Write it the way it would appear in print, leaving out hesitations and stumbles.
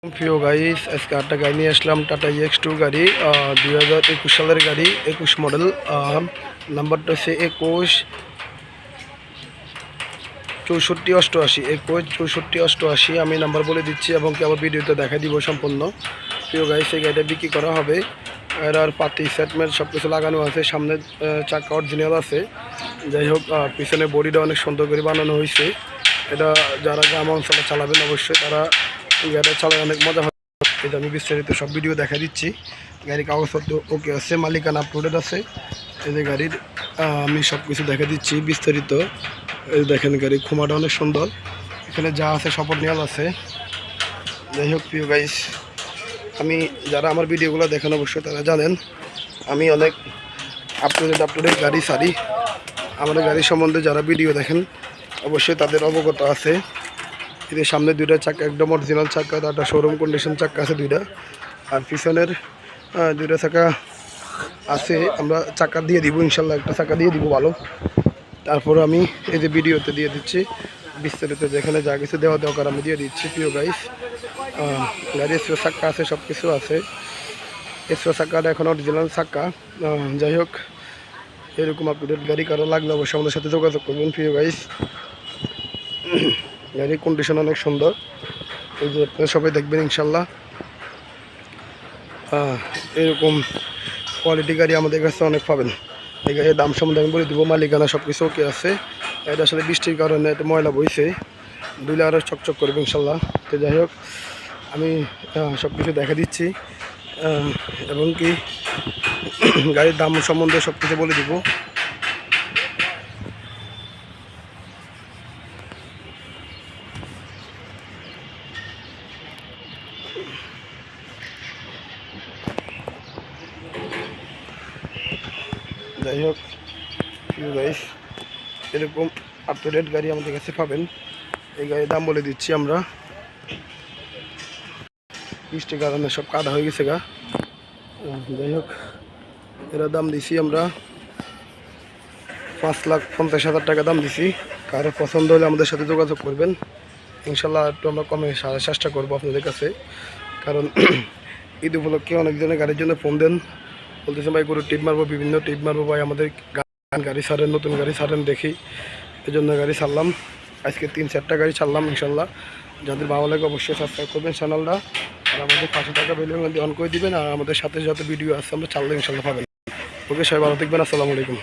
প্রিয় গাইস, আজকে একটা গাড়ি নিয়ে আসলাম, টাটা EX2 গাড়ি, 2021 সালের গাড়ি, 21 মডেল। নাম্বারটা হচ্ছে 21 64 88, 21 64 88। আমি নাম্বার বলে দিচ্ছি এবং কি আমার ভিডিওতে দেখা দিব সম্পূর্ণ। প্রিয় গাইস, এই গাড়িটা বিক্রি করা হবে। আর পাতি সেটমেন্ট সব কিছু লাগানো আছে, সামনে চাকা অরিজিনাল আছে। যাই হোক, পিছনে বডিটা অনেক সুন্দর করে বানানো হয়েছে। এটা যারা গ্রাম অঞ্চলে চালাবেন অবশ্যই তারা গাড়িটা চালায় অনেক মজা হবে। এটা আমি বিস্তারিত সব ভিডিও দেখা দিচ্ছি। গাড়ির কাগজপত্র ওকে আছে, মালিকানা আপলোডেড আছে। এই যে গাড়ির আমি সব কিছু দেখা দিচ্ছি বিস্তারিত। এই দেখেন, গাড়ির খোমাটা অনেক সুন্দর, এখানে যা আছে সব অরিজিনাল আছে। যাই হোক প্রিয় গাইস, আমি যারা আমার ভিডিওগুলো দেখেন অবশ্যই তারা জানেন আমি অনেক আপলোডেড গাড়ি সারি। আমাদের গাড়ি সম্বন্ধে যারা ভিডিও দেখেন অবশ্যই তাদের অবগত আছে। এদের সামনে দুইটা চাকা একদম অরিজিনাল চাকা, তারটা শোরুম কন্ডিশন চাকা আছে দুইটা। আর পিছনের দুইটা চাকা আছে, আমরা চাকা দিয়ে দিব ইনশাল্লাহ, একটা চাকা দিয়ে দিব ভালো। তারপর আমি এই যে ভিডিওতে দিয়ে দিচ্ছি বিস্তারিত, যেখানে যা কিছু দেওয়া দরকার আমি দিয়ে দিচ্ছি। প্রিয় গাইস, গাড়ি এক্সট্রা চাকা আছে, সব কিছু আছে। এক্সট্রা চাকাটা এখন অরিজিনাল চাকা। যাই হোক, এরকম আপডেট গাড়ি কারো লাগলে অবশ্যই আমাদের সাথে যোগাযোগ করবেন। প্রিয় গাইস, গাড়ির কন্ডিশন অনেক সুন্দর, এই যে আপনারা সবাই দেখবেন ইনশাল্লাহ। এরকম কোয়ালিটি গাড়ি আমাদের কাছে অনেক পাবেন। এই গাড়ির দাম সম্বন্ধে আমি বলে দেবো, মালিকানা সব কিছু ওকে আছে। এটা আসলে বৃষ্টির কারণে এটা ময়লা বইছে, দুইলে আরও চকচক করবে ইনশাল্লাহ। তো যাই হোক, আমি সব কিছু দেখা দিচ্ছি এবং কি গাড়ির দাম সম্বন্ধে সব কিছু বলে দিব। যাই হোক প্রিয় গাইস, এরকম আপডেট গাড়ি আমাদের কাছে পাবেন। এই গাড়ির দাম বলে দিচ্ছি আমরা, বৃষ্টির কারণে সব কাদা হয়ে গেছে গা। যাই হোক, এরা দাম দিছি আমরা 5,50,000 টাকা দাম দিছি। কারো পছন্দ হলে আমাদের সাথে যোগাযোগ করবেন ইনশাল্লাহ, একটু আমরা কমে সারার চেষ্টা করবো আপনাদের কাছে। কারণ ঈদ উপলক্ষে অনেকজনের গাড়ির জন্য ফোন দেন, বলতেছেন ভাই গরু টিপ মারবো, বিভিন্ন টিপ মারবো ভাই, আমাদের গাড়ি ছাড়েন, নতুন গাড়ি ছাড়েন দেখি। এই জন্য গাড়ি ছাড়লাম, আজকে 3-4টা গাড়ি ছাড়লাম ইনশাল্লাহ। যাদের ভালো লাগে অবশ্যই সাবস্ক্রাইব করবেন চ্যানেলটা, আর আমাদের 500 টাকা বেল অন করে দিবেন। আর আমাদের সাথে যত ভিডিও আছে আমরা ছাড়লে ইনশাল্লাহ পাবেন। ওকে, সবাই ভালো থাকবেন, আসসালামু আলাইকুম।